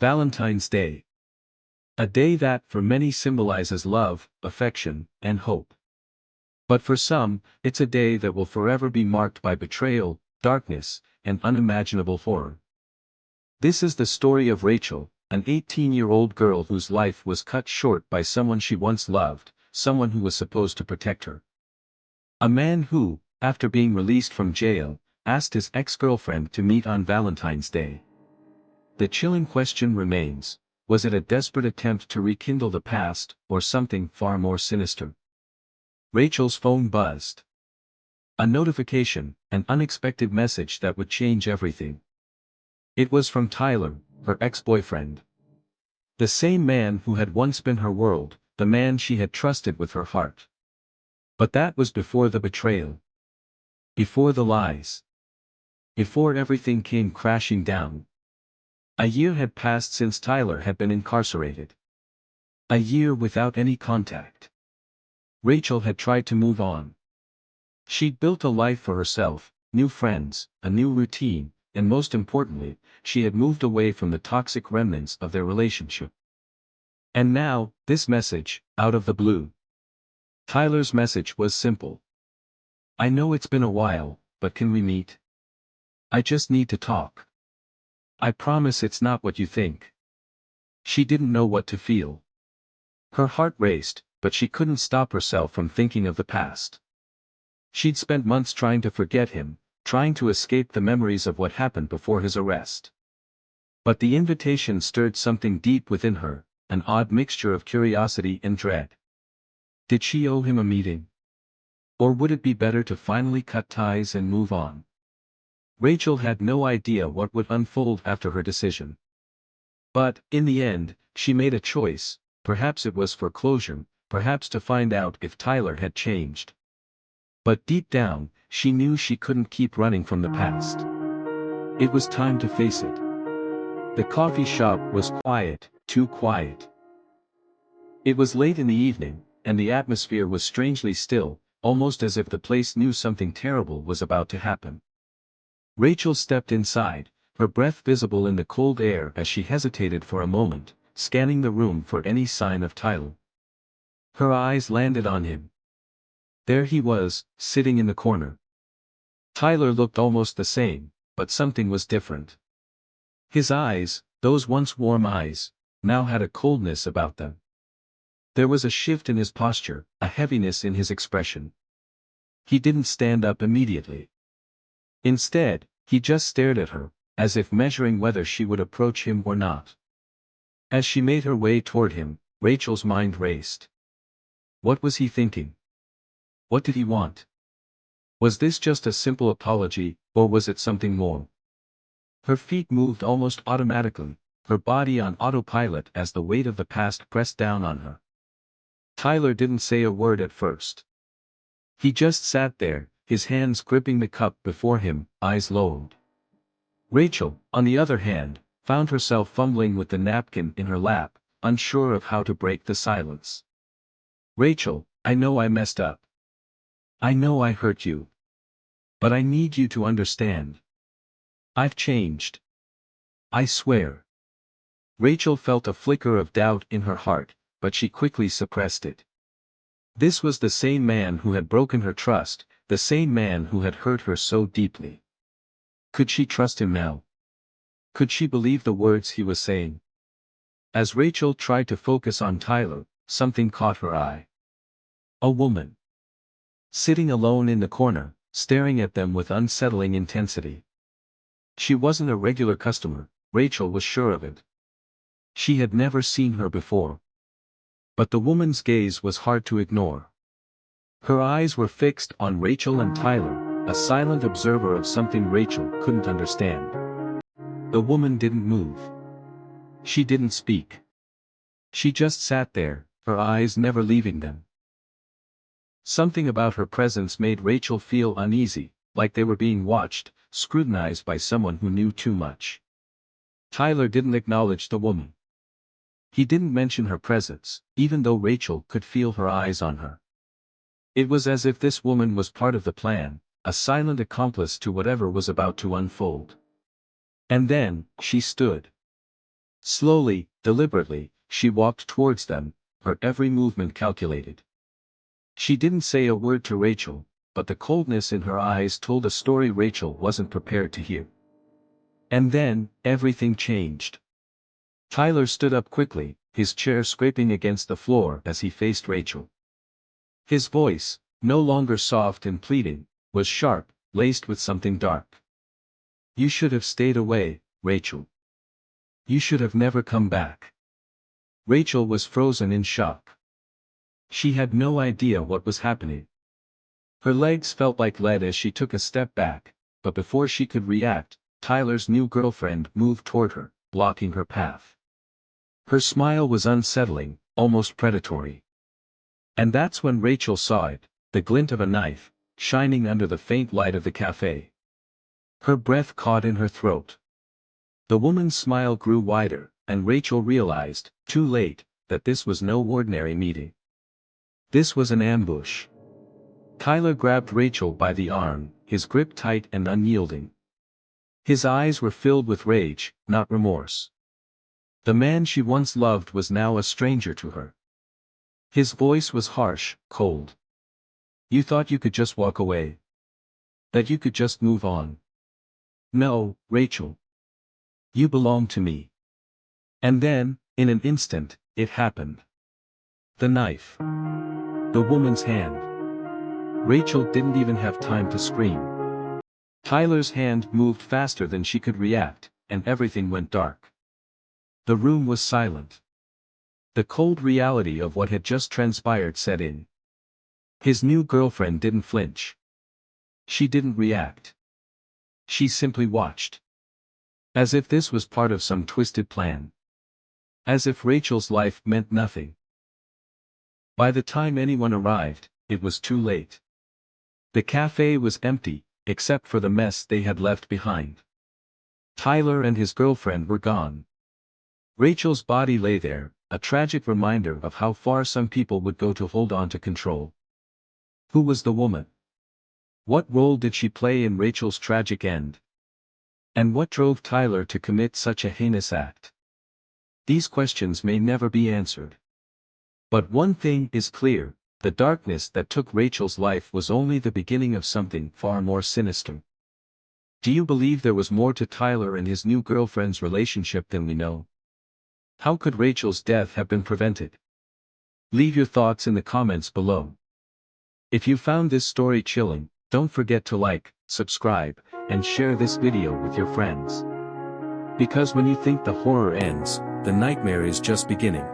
Valentine's Day. A day that for many symbolizes love, affection, and hope. But for some, it's a day that will forever be marked by betrayal, darkness, and unimaginable horror. This is the story of Rachel, an 18-year-old girl whose life was cut short by someone she once loved, someone who was supposed to protect her. A man who, after being released from jail, asked his ex-girlfriend to meet on Valentine's Day. The chilling question remains, was it a desperate attempt to rekindle the past, or something far more sinister? Rachel's phone buzzed. A notification, an unexpected message that would change everything. It was from Tyler, her ex-boyfriend. The same man who had once been her world, the man she had trusted with her heart. But that was before the betrayal. Before the lies. Before everything came crashing down. A year had passed since Tyler had been incarcerated. A year without any contact. Rachel had tried to move on. She'd built a life for herself, new friends, a new routine, and most importantly, she had moved away from the toxic remnants of their relationship. And now, this message, out of the blue. Tyler's message was simple. I know it's been a while, but can we meet? I just need to talk. I promise it's not what you think. She didn't know what to feel. Her heart raced, but she couldn't stop herself from thinking of the past. She'd spent months trying to forget him, trying to escape the memories of what happened before his arrest. But the invitation stirred something deep within her, an odd mixture of curiosity and dread. Did she owe him a meeting? Or would it be better to finally cut ties and move on? Rachel had no idea what would unfold after her decision. But, in the end, she made a choice. Perhaps it was for closure, perhaps to find out if Tyler had changed. But deep down, she knew she couldn't keep running from the past. It was time to face it. The coffee shop was quiet, too quiet. It was late in the evening, and the atmosphere was strangely still, almost as if the place knew something terrible was about to happen. Rachel stepped inside, her breath visible in the cold air as she hesitated for a moment, scanning the room for any sign of Tyler. Her eyes landed on him. There he was, sitting in the corner. Tyler looked almost the same, but something was different. His eyes, those once warm eyes, now had a coldness about them. There was a shift in his posture, a heaviness in his expression. He didn't stand up immediately. Instead, he just stared at her, as if measuring whether she would approach him or not. As she made her way toward him, Rachel's mind raced. What was he thinking? What did he want? Was this just a simple apology, or was it something more? Her feet moved almost automatically, her body on autopilot as the weight of the past pressed down on her. Tyler didn't say a word at first. He just sat there, his hands gripping the cup before him, eyes lowered. Rachel, on the other hand, found herself fumbling with the napkin in her lap, unsure of how to break the silence. Rachel, I know I messed up. I know I hurt you. But I need you to understand. I've changed. I swear. Rachel felt a flicker of doubt in her heart, but she quickly suppressed it. This was the same man who had broken her trust, the same man who had hurt her so deeply. Could she trust him now? Could she believe the words he was saying? As Rachel tried to focus on Tyler, something caught her eye. A woman. Sitting alone in the corner, staring at them with unsettling intensity. She wasn't a regular customer, Rachel was sure of it. She had never seen her before. But the woman's gaze was hard to ignore. Her eyes were fixed on Rachel and Tyler, a silent observer of something Rachel couldn't understand. The woman didn't move. She didn't speak. She just sat there, her eyes never leaving them. Something about her presence made Rachel feel uneasy, like they were being watched, scrutinized by someone who knew too much. Tyler didn't acknowledge the woman. He didn't mention her presence, even though Rachel could feel her eyes on her. It was as if this woman was part of the plan, a silent accomplice to whatever was about to unfold. And then, she stood. Slowly, deliberately, she walked towards them, her every movement calculated. She didn't say a word to Rachel, but the coldness in her eyes told a story Rachel wasn't prepared to hear. And then, everything changed. Tyler stood up quickly, his chair scraping against the floor as he faced Rachel. His voice, no longer soft and pleading, was sharp, laced with something dark. "You should have stayed away, Rachel. You should have never come back." Rachel was frozen in shock. She had no idea what was happening. Her legs felt like lead as she took a step back, but before she could react, Tyler's new girlfriend moved toward her, blocking her path. Her smile was unsettling, almost predatory. And that's when Rachel saw it, the glint of a knife, shining under the faint light of the cafe. Her breath caught in her throat. The woman's smile grew wider, and Rachel realized, too late, that this was no ordinary meeting. This was an ambush. Tyler grabbed Rachel by the arm, his grip tight and unyielding. His eyes were filled with rage, not remorse. The man she once loved was now a stranger to her. His voice was harsh, cold. "You thought you could just walk away? That you could just move on? No, Rachel. You belong to me." And then, in an instant, it happened. The knife. The woman's hand. Rachel didn't even have time to scream. Tyler's hand moved faster than she could react, and everything went dark. The room was silent. The cold reality of what had just transpired set in. His new girlfriend didn't flinch. She didn't react. She simply watched. As if this was part of some twisted plan. As if Rachel's life meant nothing. By the time anyone arrived, it was too late. The cafe was empty, except for the mess they had left behind. Tyler and his girlfriend were gone. Rachel's body lay there, a tragic reminder of how far some people would go to hold on to control. Who was the woman? What role did she play in Rachel's tragic end? And what drove Tyler to commit such a heinous act? These questions may never be answered. But one thing is clear, the darkness that took Rachel's life was only the beginning of something far more sinister. Do you believe there was more to Tyler and his new girlfriend's relationship than we know? How could Rachel's death have been prevented? Leave your thoughts in the comments below. If you found this story chilling, don't forget to like, subscribe, and share this video with your friends. Because when you think the horror ends, the nightmare is just beginning.